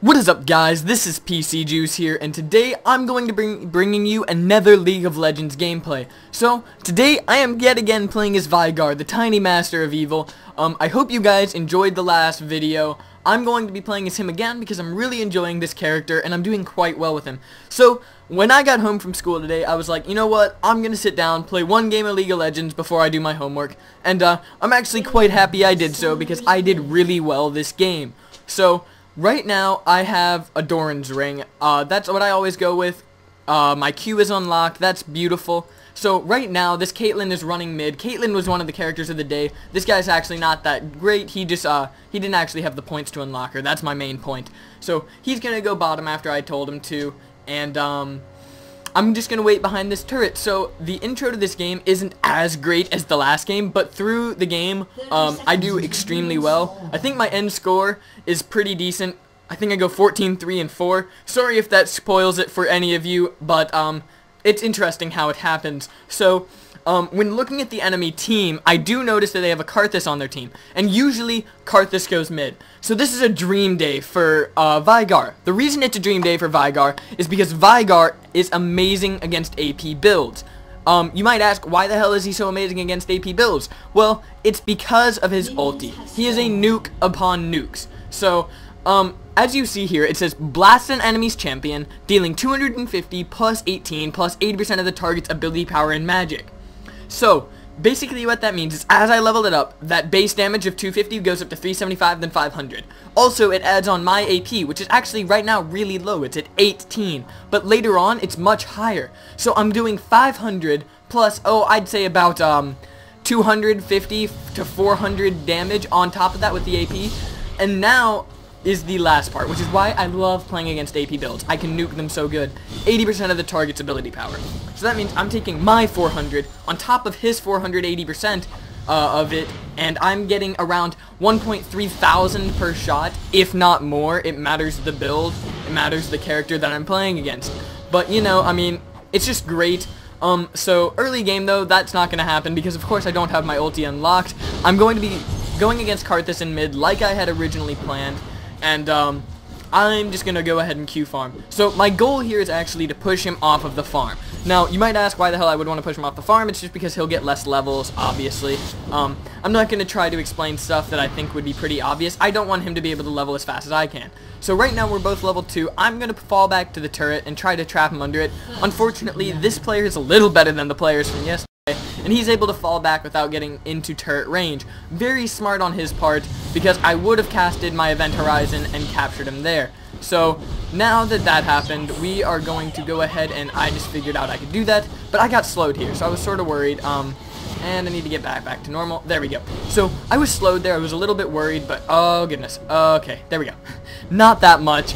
What is up, guys? This is PCJews here, and today I'm going to bringing you another League of Legends gameplay. So today I am yet again playing as Veigar, the tiny master of evil. I hope you guys enjoyed the last video. I'm going to be playing as him again because I'm really enjoying this character and I'm doing quite well with him. So when I got home from school today, I was like, you know what? I'm gonna sit down, play one game of League of Legends before I do my homework, and I'm actually quite happy I did so because I did really well this game. So right now, I have a Doran's ring. That's what I always go with. My Q is unlocked. That's beautiful. So right now, this Caitlyn is running mid. Caitlyn was one of the characters of the day. This guy's actually not that great. He just he didn't actually have the points to unlock her. That's my main point. So he's gonna go bottom after I told him to, and I'm just gonna wait behind this turret. So the intro to this game isn't as great as the last game, but through the game, I do extremely well. I think my end score is pretty decent. I think I go 14-3-4. Sorry if that spoils it for any of you, but it's interesting how it happens. So when looking at the enemy team, I do notice that they have a Karthus on their team, and usually Karthus goes mid. So this is a dream day for Veigar. The reason it's a dream day for Veigar is because Veigar is amazing against AP builds. You might ask, why the hell is he so amazing against AP builds? Well, it's because of his ulti. He is a nuke upon nukes. So, as you see here, it says blast an enemy's champion, dealing 250 plus 18 plus 80% of the target's ability power and magic. So, basically what that means is as I leveled it up, that base damage of 250 goes up to 375, then 500. Also, it adds on my AP, which is actually right now really low. It's at 18, but later on, it's much higher. So I'm doing 500 plus, I'd say about 250 to 400 damage on top of that with the AP. And now is the last part, which is why I love playing against AP builds. I can nuke them so good. 80% of the target's ability power. So that means I'm taking my 400 on top of his 480% of it, and I'm getting around 1.3 thousand per shot, if not more. It matters the build, it matters the character that I'm playing against. But, you know, I mean, it's just great. So early game, though, that's not going to happen because, of course, I don't have my ulti unlocked. I'm going to be going against Karthus in mid like I had originally planned. And I'm just gonna go ahead and Q farm. So my goal here is actually to push him off of the farm. Now you might ask why the hell I would want to push him off the farm. It's just because he'll get less levels, obviously. I'm not gonna try to explain stuff that I think would be pretty obvious. I don't want him to be able to level as fast as I can. So right now we're both level 2. I'm gonna fall back to the turret and try to trap him under it. Unfortunately, this player is a little better than the players from yesterday, and he's able to fall back without getting into turret range. Very smart on his part, because I would have casted my Event Horizon and captured him there. So now that that happened, we are going to go ahead, and I just figured out I could do that, but I got slowed here, so I was sort of worried. And I need to get back to normal. There we go. So I was slowed there. I was a little bit worried, but oh goodness. Okay, there we go. Not that much.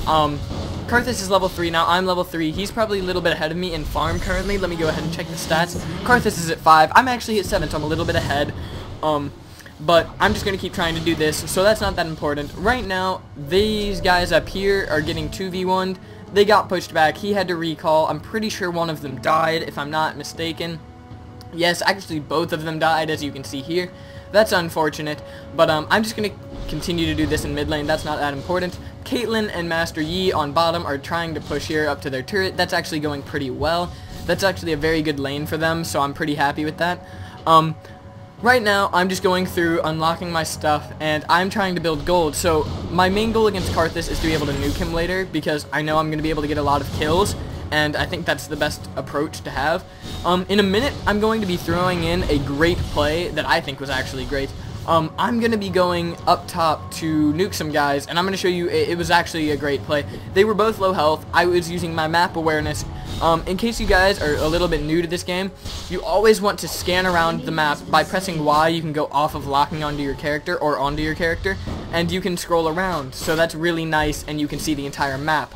Karthus is level 3 now. I'm level 3. He's probably a little bit ahead of me in farm currently. Let me go ahead and check the stats. Karthus is at 5. I'm actually at 7, so I'm a little bit ahead. But I'm just going to keep trying to do this, so that's not that important. Right now, these guys up here are getting 2v1'd. They got pushed back. He had to recall. I'm pretty sure one of them died, if I'm not mistaken. Yes, actually both of them died, as you can see here. That's unfortunate, but I'm just going to continue to do this in mid lane. That's not that important. Caitlyn and Master Yi on bottom are trying to push here up to their turret. That's actually going pretty well. That's actually a very good lane for them, so I'm pretty happy with that. Right now, I'm just going through unlocking my stuff, and I'm trying to build gold. So my main goal against Karthus is to be able to nuke him later, because I know I'm going to be able to get a lot of kills, and I think that's the best approach to have. In a minute, I'm going to be throwing in a great play that I think was actually great. I'm going to be going up top to nuke some guys, and I'm going to show you it was actually a great play. They were both low health. I was using my map awareness. In case you guys are a little bit new to this game, you always want to scan around the map. By pressing Y, you can go off of locking onto your character or onto your character, and you can scroll around. So that's really nice, and you can see the entire map.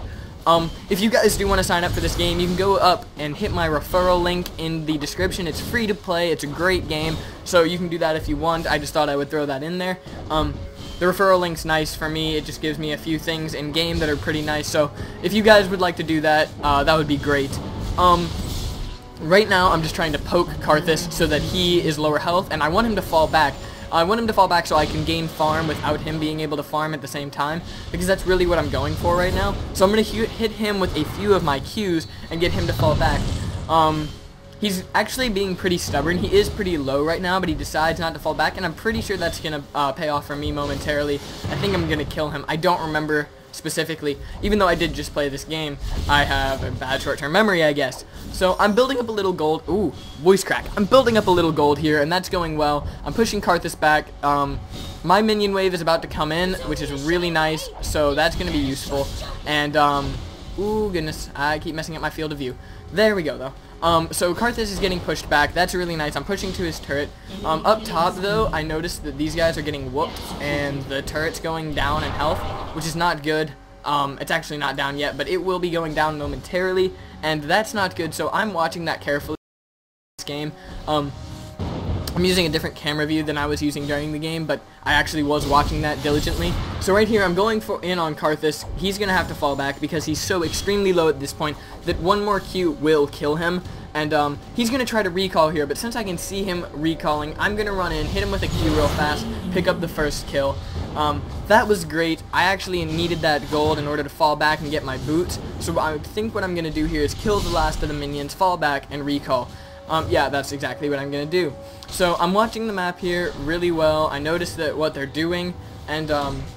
If you guys do want to sign up for this game, you can go up and hit my referral link in the description. It's free to play. It's a great game, so you can do that if you want. I just thought I would throw that in there. The referral link's nice for me. It just gives me a few things in game that are pretty nice. So if you guys would like to do that, that would be great. Right now, I'm just trying to poke Karthus so that he is lower health, and I want him to fall back. I want him to fall back so I can gain farm without him being able to farm at the same time, because that's really what I'm going for right now. So I'm going to hit him with a few of my Qs and get him to fall back. He's actually being pretty stubborn. He is pretty low right now, but he decides not to fall back, and I'm pretty sure that's going to pay off for me momentarily. I think I'm going to kill him. I don't remember specifically. Even though I did just play this game, I have a bad short-term memory, I guess. So I'm building up a little gold. Ooh, voice crack. I'm building up a little gold here, and that's going well. I'm pushing Karthus back. My minion wave is about to come in, which is really nice, so that's going to be useful. And, ooh, goodness, I keep messing up my field of view. There we go, though. So Karthus is getting pushed back. That's really nice. I'm pushing to his turret. Up top, though, I noticed that these guys are getting whooped, and the turret's going down in health, which is not good. It's actually not down yet, but it will be going down momentarily, and that's not good, so I'm watching that carefully this game. I'm using a different camera view than I was using during the game, but I actually was watching that diligently. So right here, I'm going in on Karthus. He's going to have to fall back because he's so extremely low at this point that one more Q will kill him. And he's going to try to recall here, but since I can see him recalling, I'm going to run in, hit him with a Q real fast, pick up the first kill. That was great. I actually needed that gold in order to fall back and get my boots. So I think what I'm going to do here is kill the last of the minions, fall back, and recall. Yeah, that's exactly what I'm going to do. So I'm watching the map here really well. I noticed that what they're doing, and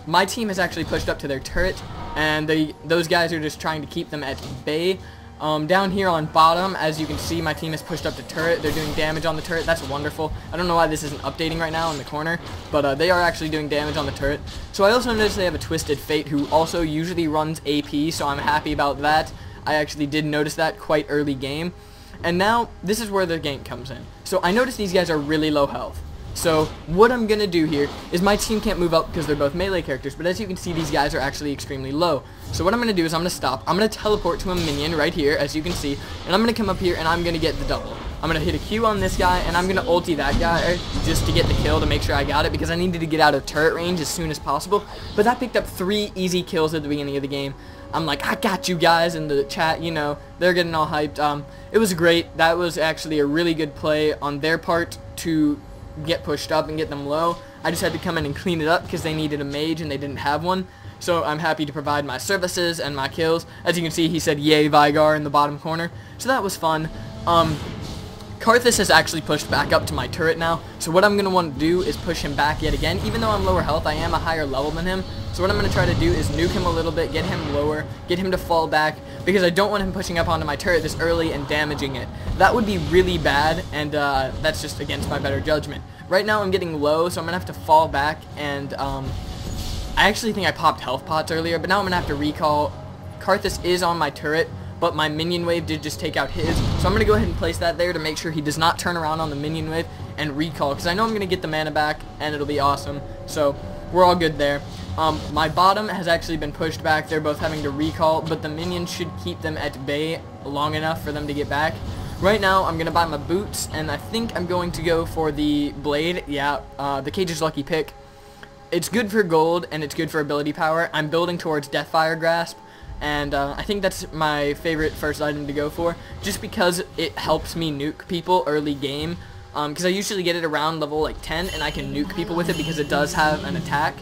my team has actually pushed up to their turret, and those guys are just trying to keep them at bay. Down here on bottom, as you can see, my team has pushed up to turret. They're doing damage on the turret. That's wonderful. I don't know why this isn't updating right now in the corner, but they are actually doing damage on the turret. So I also noticed they have a Twisted Fate who also usually runs AP, so I'm happy about that. I actually did notice that quite early game. And now, this is where the gank comes in. So I notice these guys are really low health. So what I'm going to do here is my team can't move up because they're both melee characters, but as you can see, these guys are actually extremely low. So what I'm going to do is I'm going to stop. I'm going to teleport to a minion right here, as you can see, and I'm going to come up here and I'm going to get the double. I'm going to hit a Q on this guy, and I'm going to ulti that guy just to get the kill to make sure I got it, because I needed to get out of turret range as soon as possible. But that picked up 3 easy kills at the beginning of the game. I'm like, I got you guys in the chat, you know, they're getting all hyped. It was great. That was actually a really good play on their part to get pushed up and get them low. I just had to come in and clean it up because they needed a mage and they didn't have one. So I'm happy to provide my services and my kills. As you can see, he said, yay, Veigar in the bottom corner. So that was fun. Karthus has actually pushed back up to my turret now, so what I'm going to want to do is push him back yet again. Even though I'm lower health, I am a higher level than him, so what I'm going to try to do is nuke him a little bit, get him lower, get him to fall back, because I don't want him pushing up onto my turret this early and damaging it. That would be really bad, and that's just against my better judgment. Right now I'm getting low, so I'm going to have to fall back, and I actually think I popped health pots earlier, but now I'm going to have to recall. Karthus is on my turret, but my minion wave did just take out his, so I'm going to go ahead and place that there to make sure he does not turn around on the minion wave and recall, because I know I'm going to get the mana back, and it'll be awesome, so we're all good there. My bottom has actually been pushed back. They're both having to recall, but the minions should keep them at bay long enough for them to get back. Right now, I'm going to buy my boots, and I think I'm going to go for the blade. Yeah, the Cage's lucky pick. It's good for gold, and it's good for ability power. I'm building towards Deathfire Grasp, and I think that's my favorite first item to go for, just because it helps me nuke people early game, because I usually get it around level like 10, and I can nuke people with it because it does have an attack.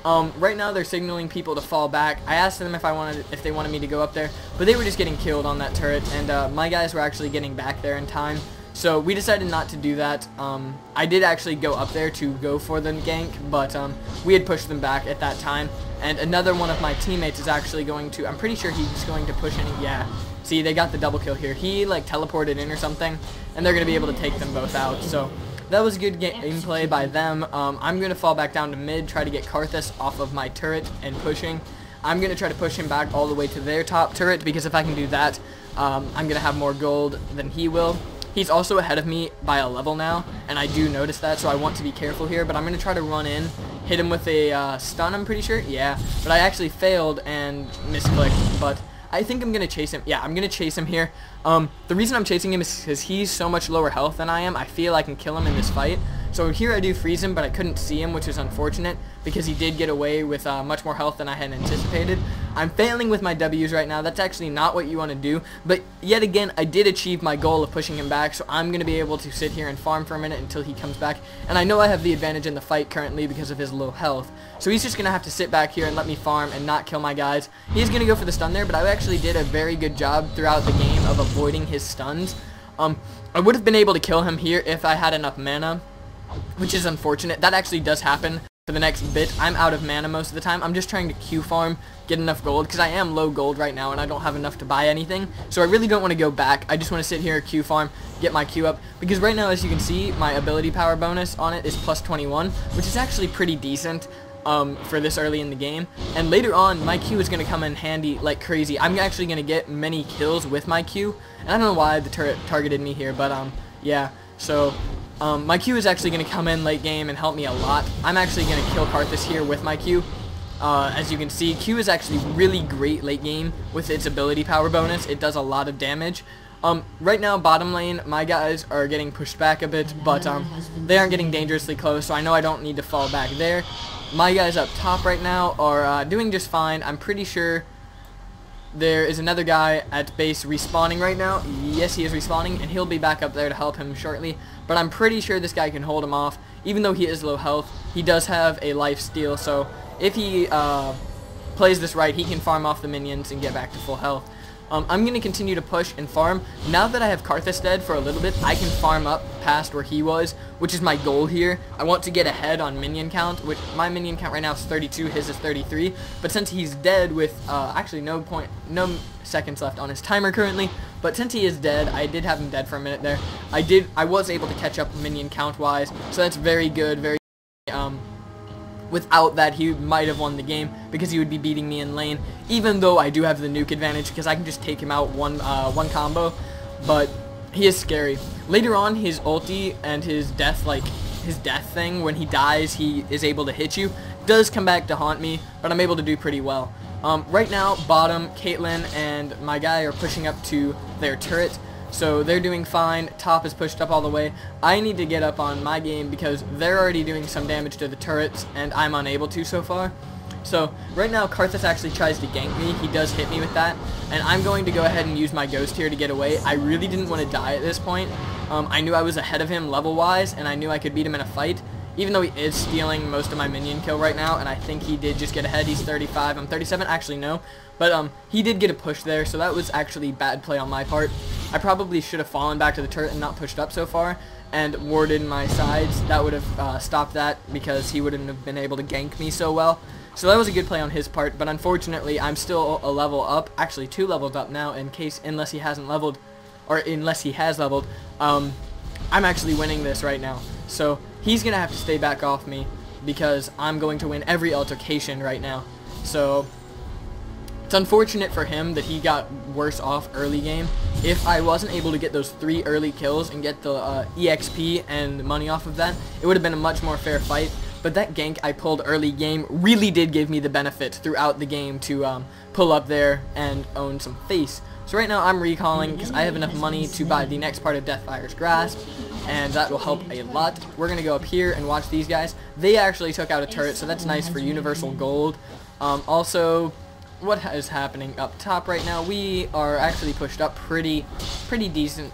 Right now they're signaling people to fall back. I asked them if they wanted me to go up there, but they were just getting killed on that turret, and my guys were actually getting back there in time. So we decided not to do that. I did actually go up there to go for the gank, but we had pushed them back at that time. And another one of my teammates is actually going to, I'm pretty sure he's going to push in. Yeah, see, they got the double kill here. He like teleported in or something, and they're going to be able to take them both out. So that was good gameplay by them. I'm going to fall back down to mid, try to get Karthus off of my turret and pushing. I'm going to try to push him back all the way to their top turret, because if I can do that, I'm going to have more gold than he will. He's also ahead of me by a level now, and I do notice that, so I want to be careful here, but I'm going to try to run in, hit him with a stun, I'm pretty sure, yeah, but I actually failed and misclicked, but I think I'm going to chase him. Yeah, I'm going to chase him here. The reason I'm chasing him is because he's so much lower health than I am. I feel I can kill him in this fight. So here I do freeze him, but I couldn't see him, which is unfortunate, because he did get away with much more health than I had anticipated. I'm failing with my W's right now. That's actually not what you want to do. But yet again, I did achieve my goal of pushing him back, so I'm going to be able to sit here and farm for a minute until he comes back. And I know I have the advantage in the fight currently because of his low health. So he's just going to have to sit back here and let me farm and not kill my guys. He's going to go for the stun there, but I actually did a very good job throughout the game of avoiding his stuns. I would have been able to kill him here if I had enough mana, which is unfortunate. That actually does happen for the next bit. I'm out of mana most of the time. I'm just trying to Q farm, get enough gold, because I am low gold right now and I don't have enough to buy anything. So I really don't want to go back. I just want to sit here, Q farm, get my Q up, because right now, as you can see, my ability power bonus on it is plus 21, which is actually pretty decent for this early in the game. And later on, my Q is going to come in handy like crazy. I'm actually going to get many kills with my Q, and I don't know why the turret targeted me here, but yeah, so my Q is actually going to come in late game and help me a lot. I'm actually going to kill Karthus here with my Q. As you can see, Q is actually really great late game with its ability power bonus. It does a lot of damage. Right now, bottom lane, my guys are getting pushed back a bit, but they aren't getting dangerously close, so I know I don't need to fall back there. My guys up top right now are doing just fine. I'm pretty sure there is another guy at base respawning right now. Yes, he is respawning, and he'll be back up there to help him shortly. But I'm pretty sure this guy can hold him off. Even though he is low health, he does have a life steal, so if he plays this right, he can farm off the minions and get back to full health. I'm going to continue to push and farm. Now that I have Karthus dead for a little bit, I can farm up past where he was, which is my goal here. I want to get ahead on minion count, which my minion count right now is 32, his is 33. But since he's dead with actually no seconds left on his timer currently, but since he is dead, I did have him dead for a minute there. I was able to catch up minion count wise, so that's very good, very without that, he might have won the game because he would be beating me in lane, even though I do have the nuke advantage because I can just take him out one combo, but he is scary. Later on, his ulti and his death thing, when he dies, he is able to hit you, does come back to haunt me, but I'm able to do pretty well. Right now, bottom, Caitlyn and my guy are pushing up to their turret, so they're doing fine. Top is pushed up all the way. I need to get up on my game because they're already doing some damage to the turrets, and I'm unable to so far. So right now, Karthus actually tries to gank me. He does hit me with that, and I'm going to go ahead and use my ghost here to get away. I really didn't want to die at this point. I knew I was ahead of him level-wise, and I knew I could beat him in a fight, even though he is stealing most of my minion kill right now, and I think he did just get ahead. He's 35, I'm 37, actually no, but he did get a push there, so that was actually bad play on my part. I probably should have fallen back to the turret and not pushed up so far, and warded my sides. That would have stopped that, because he wouldn't have been able to gank me so well. So that was a good play on his part, but unfortunately, I'm still a level up, actually 2 levels up now, unless he has leveled, I'm actually winning this right now. So he's going to have to stay back off me because I'm going to win every altercation right now. So it's unfortunate for him that he got worse off early game. If I wasn't able to get those 3 early kills and get the EXP and money off of that, it would have been a much more fair fight. But that gank I pulled early game really did give me the benefit throughout the game to pull up there and own some face. So right now I'm recalling because I have enough money to buy the next part of Deathfire's Grasp, and that will help a lot. We're going to go up here and watch these guys. They actually took out a turret, so that's nice for universal gold. Also, what is happening up top right now? We are actually pushed up pretty decently,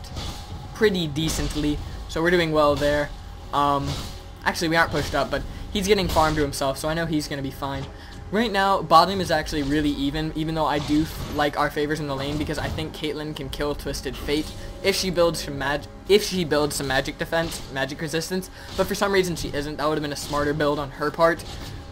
so we're doing well there. Actually, we aren't pushed up, but he's getting farmed to himself, so I know he's going to be fine. Right now, bottom is actually really even though I do like our favors in the lane because I think Caitlyn can kill Twisted Fate if she builds some magic defense, magic resistance, but for some reason she isn't. That would have been a smarter build on her part.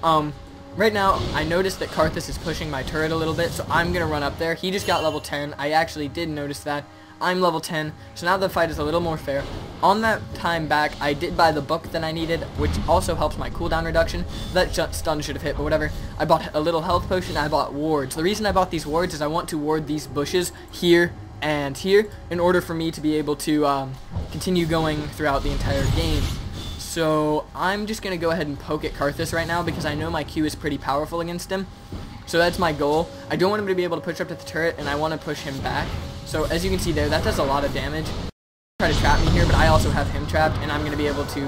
Right now, I noticed that Karthus is pushing my turret a little bit, so I'm going to run up there. He just got level 10. I actually did notice that. I'm level 10, so now the fight is a little more fair. On that time back, I did buy the book that I needed, which also helps my cooldown reduction. That stun should have hit, but whatever. I bought a little health potion, I bought wards. The reason I bought these wards is I want to ward these bushes here and here in order for me to be able to continue going throughout the entire game. So I'm just going to go ahead and poke at Karthus right now because I know my Q is pretty powerful against him. So that's my goal. I don't want him to be able to push up to the turret, and I want to push him back. So as you can see there, that does a lot of damage. Try to trap me here, but I also have him trapped, and I'm going to be able to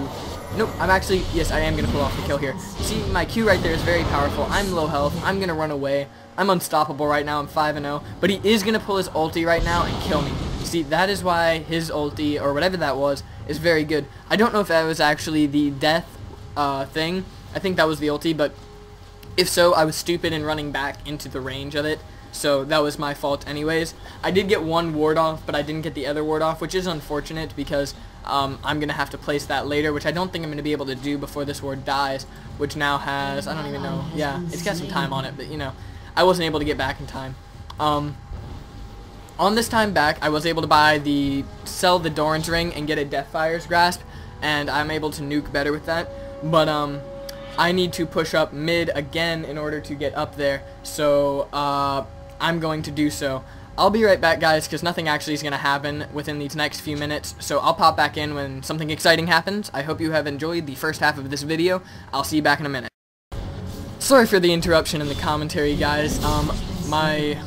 Nope, I'm actually, yes, I am going to pull off the kill here. See, my Q right there is very powerful. I'm low health. I'm going to run away. I'm unstoppable right now. I'm 5-0. But he is going to pull his ulti right now and kill me. See, that is why his ulti, or whatever that was, is very good. I don't know if that was actually the death thing. I think that was the ulti, but if so, I was stupid in running back into the range of it. So that was my fault anyways. I did get one ward off, but I didn't get the other ward off, which is unfortunate because I'm going to have to place that later, which I don't think I'm going to be able to do before this ward dies, which now has, I don't even know, yeah, it's got some time on it, but you know, I wasn't able to get back in time. On this time back, I was able to sell the Doran's ring and get a Deathfire's Grasp, and I'm able to nuke better with that, but I need to push up mid again in order to get up there, so I'm going to do so. I'll be right back, guys, because nothing actually is going to happen within these next few minutes, so I'll pop back in when something exciting happens. I hope you have enjoyed the first half of this video. I'll see you back in a minute. Sorry for the interruption in the commentary, guys. My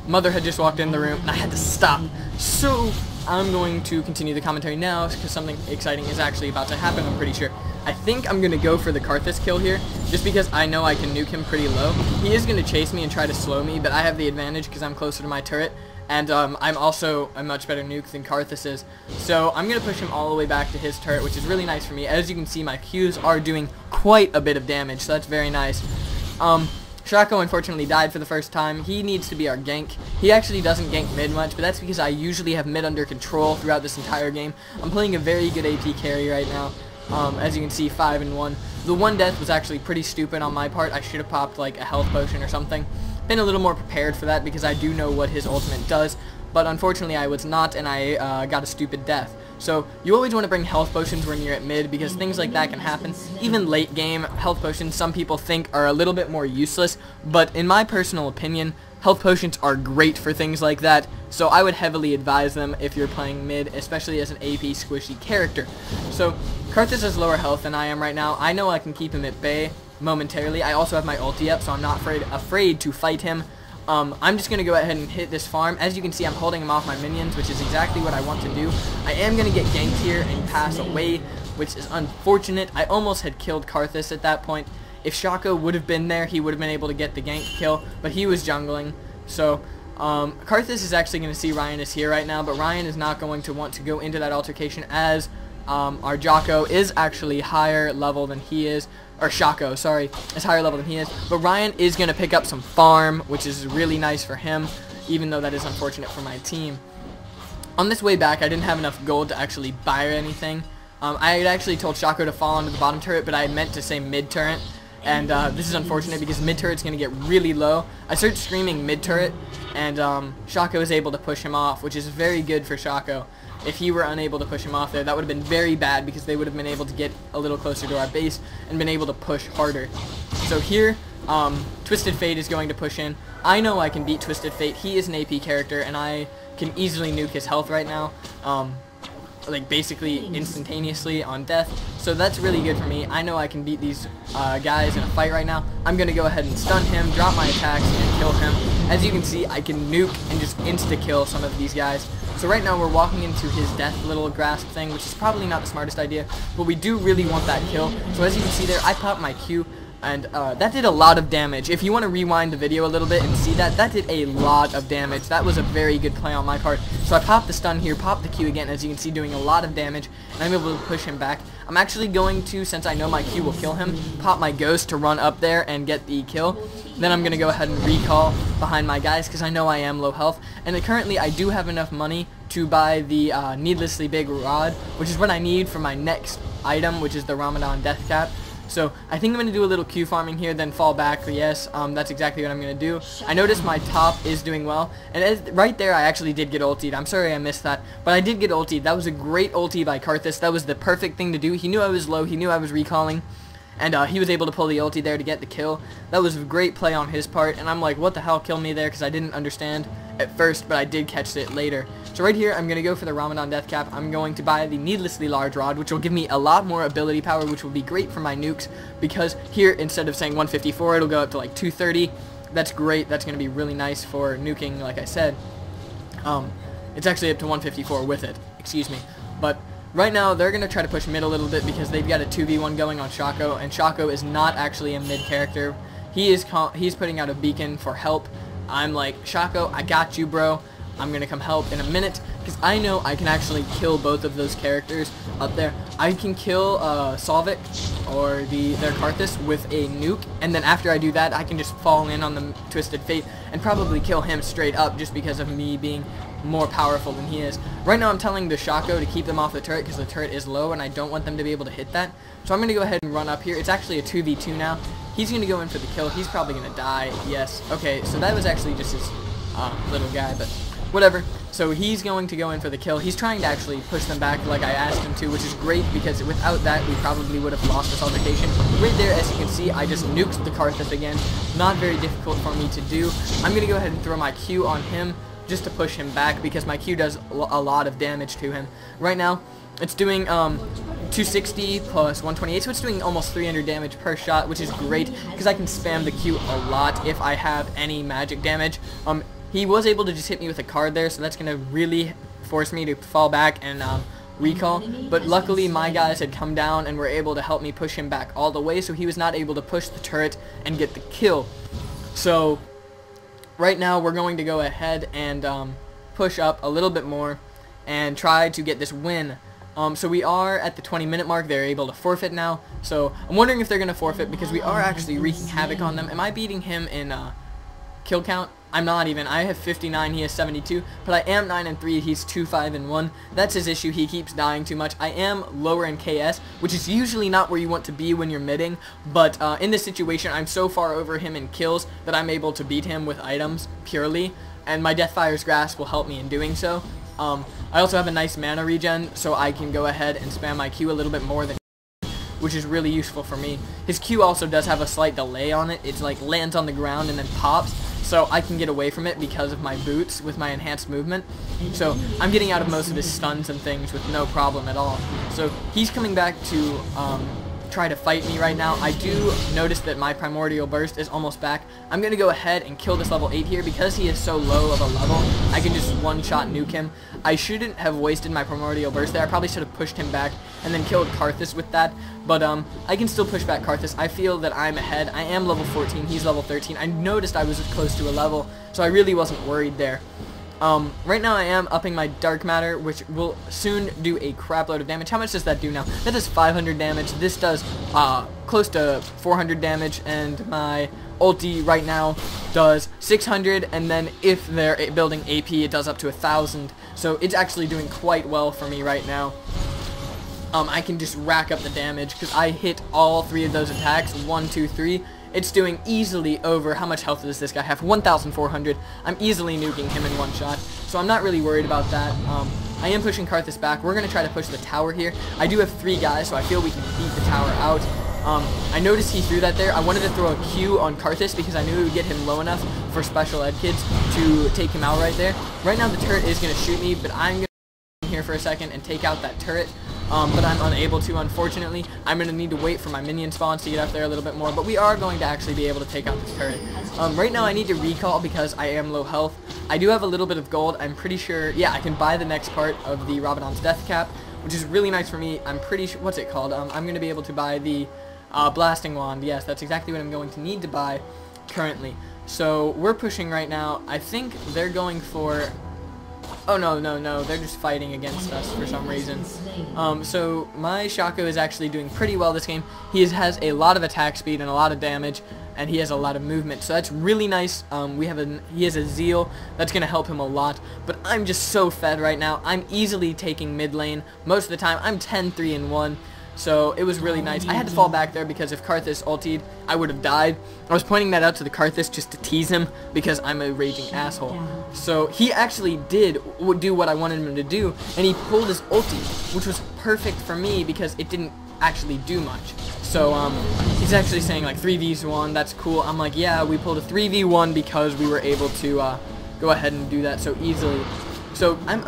mother had just walked in the room, and I had to stop. So I'm going to continue the commentary now, because something exciting is actually about to happen, I'm pretty sure. I think I'm going to go for the Karthus kill here, just because I know I can nuke him pretty low. He is going to chase me and try to slow me, but I have the advantage because I'm closer to my turret, and I'm also a much better nuke than Karthus is. So I'm going to push him all the way back to his turret, which is really nice for me. As you can see, my Qs are doing quite a bit of damage, so that's very nice. Shaco unfortunately died for the first time. He needs to be our gank. He actually doesn't gank mid much, but that's because I usually have mid under control throughout this entire game. I'm playing a very good AP carry right now. As you can see, 5-1. The one death was actually pretty stupid on my part. I should have popped like a health potion or something. Been a little more prepared for that because I do know what his ultimate does, but unfortunately I was not, and I got a stupid death. So you always want to bring health potions when you're at mid, because things like that can happen. Even late game, health potions some people think are a little bit more useless, but in my personal opinion, health potions are great for things like that, so I would heavily advise them if you're playing mid, especially as an AP squishy character. So Karthus has lower health than I am right now. I know I can keep him at bay momentarily. I also have my ulti up, so I'm not afraid to fight him. I'm just going to go ahead and hit this farm. As you can see, I'm holding him off my minions, which is exactly what I want to do. I am going to get ganked here and pass away, which is unfortunate. I almost had killed Karthus at that point. If Shaco would have been there, he would have been able to get the gank kill, but he was jungling. So Karthus is actually going to see Ryan is here right now, but Ryan is not going to want to go into that altercation as our Jocko is actually higher level than he is, or Shaco, sorry, is higher level than he is, but Ryan is going to pick up some farm, which is really nice for him, even though that is unfortunate for my team. On this way back, I didn't have enough gold to actually buy anything. I had actually told Shaco to fall onto the bottom turret, but I had meant to say mid turret, and this is unfortunate because mid turret's going to get really low. I started screaming mid turret, and Shaco is able to push him off, which is very good for Shaco. If he were unable to push him off there, that would have been very bad because they would have been able to get a little closer to our base and been able to push harder. So here, Twisted Fate is going to push in. I know I can beat Twisted Fate. He is an AP character, and I can easily nuke his health right now, like basically instantaneously on death. So that's really good for me. I know I can beat these guys in a fight right now. I'm going to go ahead and stun him, drop my attacks, and kill him. As you can see, I can nuke and just insta-kill some of these guys. So right now we're walking into his death little grasp thing, which is probably not the smartest idea, but we do really want that kill. So as you can see there, I popped my Q, and that did a lot of damage. If you want to rewind the video a little bit and see that, that did a lot of damage. That was a very good play on my part. So I popped the stun here, popped the Q again, as you can see, doing a lot of damage, and I'm able to push him back. I'm actually going to, since I know my Q will kill him, pop my Ghost to run up there and get the kill. Then I'm going to go ahead and recall behind my guys because I know I am low health. And currently I do have enough money to buy the needlessly big rod, which is what I need for my next item, which is the Ramadan Death Cap. So I think I'm going to do a little Q farming here, then fall back. Yes, that's exactly what I'm going to do. I noticed my top is doing well, and right there I actually did get ultied. I'm sorry I missed that, but I did get ultied. That was a great ulti by Karthus. That was the perfect thing to do. He knew I was low. He knew I was recalling, and he was able to pull the ulti there to get the kill. That was a great play on his part, and I'm like, what the hell, kill me there, because I didn't understand at first, but I did catch it later. So right here, I'm going to go for the Ramadan Death Cap. I'm going to buy the needlessly large rod, which will give me a lot more ability power, which will be great for my nukes, because here, instead of saying 154, it'll go up to like 230. That's great. That's going to be really nice for nuking, like I said. It's actually up to 154 with it, excuse me. But right now they're going to try to push mid a little bit because they've got a 2v1 going on Shaco, and Shaco is not actually a mid character. He's putting out a beacon for help. I'm like, Shaco, I got you, bro. I'm going to come help in a minute because I know I can actually kill both of those characters up there. I can kill Solvic or their Karthus with a nuke, and then after I do that, I can just fall in on the Twisted Fate and probably kill him straight up just because of me being more powerful than he is. Right now I'm telling the Shaco to keep them off the turret because the turret is low and I don't want them to be able to hit that. So I'm going to go ahead and run up here. It's actually a 2v2 now. He's going to go in for the kill. He's probably going to die. Yes. Okay, so that was actually just his little guy, but whatever. So he's going to go in for the kill. He's trying to actually push them back like I asked him to, which is great because without that we probably would have lost this altercation. Right there, as you can see, I just nuked the Karthus again. Not very difficult for me to do. I'm going to go ahead and throw my Q on him just to push him back because my Q does a lot of damage to him. Right now, it's doing 260 plus 128, so it's doing almost 300 damage per shot, which is great because I can spam the Q a lot if I have any magic damage. He was able to just hit me with a card there, so that's going to really force me to fall back and recall. But luckily, my guys had come down and were able to help me push him back all the way, so he was not able to push the turret and get the kill. So right now, we're going to go ahead and push up a little bit more and try to get this win. So we are at the 20-minute mark. They're able to forfeit now. So I'm wondering if they're going to forfeit because we are actually wreaking havoc on them. Am I beating him in kill count? I'm not even. I have 59, he has 72, but I am 9-3, he's 2-5-1. That's his issue, he keeps dying too much. I am lower in KS, which is usually not where you want to be when you're midding, but in this situation, I'm so far over him in kills that I'm able to beat him with items, purely, and my Deathfire's Grasp will help me in doing so. I also have a nice mana regen, so I can go ahead and spam my Q a little bit more than which is really useful for me. His Q also does have a slight delay on it. It's like lands on the ground and then pops, so I can get away from it because of my boots with my enhanced movement. So I'm getting out of most of his stuns and things with no problem at all. So he's coming back to try to fight me right now. I do notice that my Primordial Burst is almost back. I'm going to go ahead and kill this level 8 here because he is so low of a level. I can just one-shot nuke him. I shouldn't have wasted my Primordial Burst there. I probably should have pushed him back and then killed Karthus with that. But I can still push back Karthus. I feel that I'm ahead. I am level 14. He's level 13. I noticed I was close to a level, so I really wasn't worried there. Right now I am upping my Dark Matter, which will soon do a crap load of damage. How much does that do now? That does 500 damage. This does close to 400 damage, and my ulti right now does 600, and then if they're building AP, it does up to 1,000. So it's actually doing quite well for me right now. I can just rack up the damage because I hit all 3 of those attacks. 1, 2, 3. It's doing easily over, how much health does this guy have? 1,400. I'm easily nuking him in one shot, so I'm not really worried about that. I am pushing Karthus back. We're going to try to push the tower here. I do have 3 guys, so I feel we can beat the tower out. I noticed he threw that there. I wanted to throw a Q on Karthus because I knew it would get him low enough for special ed kids to take him out right there. Right now the turret is going to shoot me, but I'm going to come here for a second and take out that turret. But I'm unable to, unfortunately. I'm going to need to wait for my minion spawns to get up there a little bit more, but we are going to actually be able to take out this turret. Right now I need to recall because I am low health. I do have a little bit of gold. I'm pretty sure, yeah, I can buy the next part of the Rabadon's Death Cap, which is really nice for me. I'm pretty sure, what's it called? I'm going to be able to buy the Blasting Wand. Yes, that's exactly what I'm going to need to buy currently. So we're pushing right now. I think they're going for... Oh, no, they're just fighting against us for some reason. So my Shaco is actually doing pretty well this game. He has a lot of attack speed and a lot of damage, and he has a lot of movement, so that's really nice. He has a Zeal that's going to help him a lot, but I'm just so fed right now. I'm easily taking mid lane most of the time. I'm 10-3-1. So it was really nice. I had to fall back there because if Karthus ultied, I would have died. I was pointing that out to the Karthus just to tease him because I'm a raging asshole. So he actually did do what I wanted him to do, and he pulled his ulti, which was perfect for me because it didn't actually do much. So he's actually saying like 3v1, that's cool. I'm like, yeah, we pulled a 3v1 because we were able to go ahead and do that so easily. So I'm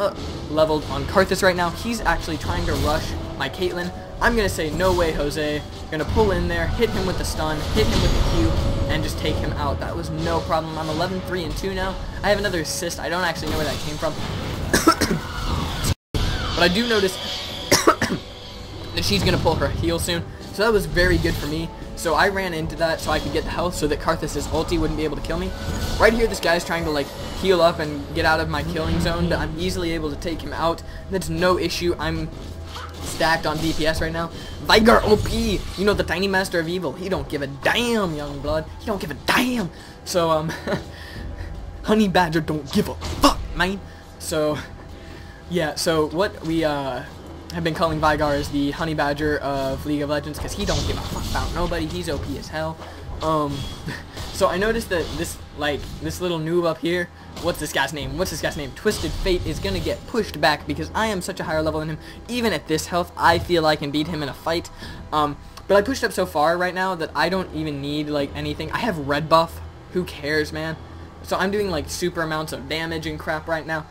leveled on Karthus right now. He's actually trying to rush my Caitlyn. I'm going to say, no way, Jose. Going to pull in there, hit him with the stun, hit him with the Q, and just take him out. That was no problem. I'm 11-3-2 now. I have another assist. I don't actually know where that came from. But I do notice that she's gonna pull her heal soon. So that was very good for me. So I ran into that so I could get the health so that Karthus' ulti wouldn't be able to kill me. Right here, this guy's trying to like heal up and get out of my killing zone, but I'm easily able to take him out. That's no issue. I'm stacked on DPS right now. Veigar OP, you know, the tiny master of evil. He don't give a damn, young blood. He don't give a damn. So Honey Badger don't give a fuck, man. So yeah, so what we have been calling Veigar is the Honey Badger of League of Legends, because he don't give a fuck about nobody. He's OP as hell. So I noticed that this little noob up here, what's this guy's name? Twisted Fate is gonna get pushed back because I am such a higher level than him. Even at this health, I feel I can beat him in a fight. But I pushed up so far right now that I don't even need like anything. I have red buff. Who cares, man? So I'm doing like super amounts of damage and crap right now.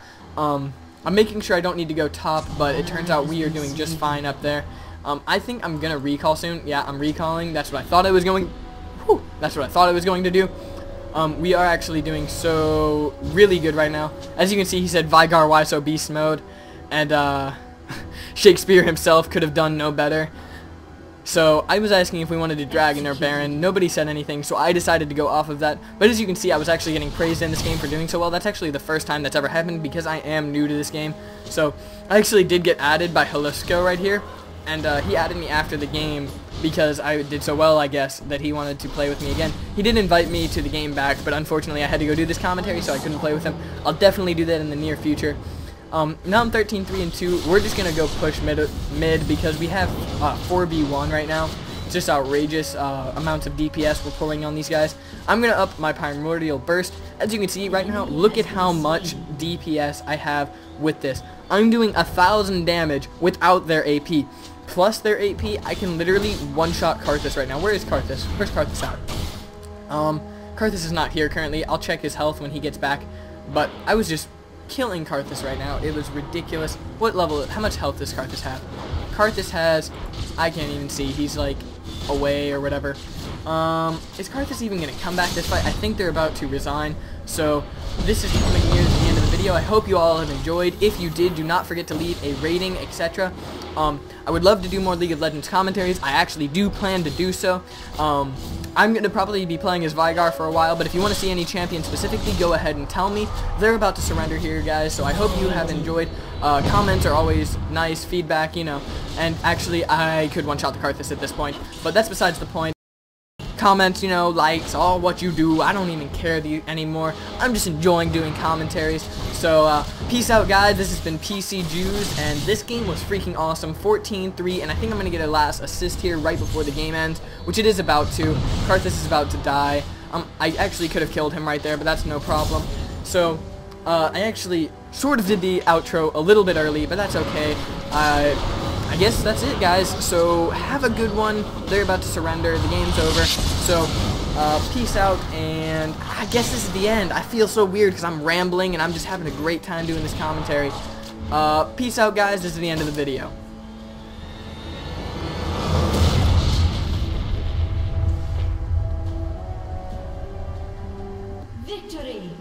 I'm making sure I don't need to go top, but it turns out we are doing just fine up there. I think I'm gonna recall soon. Yeah, I'm recalling. That's what I thought I was going. That's what I thought I was going to do. We are actually doing so really good right now. As you can see, he said Veigar why so beast mode, and Shakespeare himself could have done no better. So I was asking if we wanted to Dragon or Baron. Nobody said anything, so I decided to go off of that. But as you can see, I was actually getting praised in this game for doing so well. That's actually the first time that's ever happened because I am new to this game. So I actually did get added by Halusko right here, and he added me after the game because I did so well, I guess, that he wanted to play with me again. He did invite me to the game back, but unfortunately I had to go do this commentary, so I couldn't play with him. I'll definitely do that in the near future. Now I'm 13-3-2. We're just gonna go push mid because we have 4v1 right now. It's just outrageous amounts of DPS we're pulling on these guys. I'm gonna up my Primordial Burst. As you can see right now, look at how much DPS I have with this. I'm doing 1,000 damage without their AP. Plus their AP, I can literally one-shot Karthus right now. Where is Karthus? Where's Karthus at? Karthus is not here currently. I'll check his health when he gets back. But I was just killing Karthus right now. It was ridiculous. What level, how much health does Karthus have? Karthus has, I can't even see, he's like away or whatever. Is Karthus even going to come back this fight? I think they're about to resign. So this is coming near the end of the video. I hope you all have enjoyed. If you did, do not forget to leave a rating, etc. I would love to do more League of Legends commentaries. I actually do plan to do so. I'm going to probably be playing as Veigar for a while, but if you want to see any champion specifically, go ahead and tell me. They're about to surrender here, guys, so I hope you have enjoyed. Comments are always nice, feedback, you know, and actually I could one-shot the Karthus at this point, but that's besides the point. Comments, you know, likes, all what you do, I don't even care anymore. I'm just enjoying doing commentaries. So, peace out, guys. This has been PCJews, and this game was freaking awesome. 14-3, and I think I'm going to get a last assist here right before the game ends, which it is about to. Karthus is about to die. I actually could have killed him right there, but that's no problem. So, I actually sort of did the outro a little bit early, but that's okay. I guess that's it, guys. So have a good one. They're about to surrender. The game's over. So peace out, and I guess this is the end. I feel so weird because I'm rambling and I'm just having a great time doing this commentary. Peace out, guys. This is the end of the video. Victory!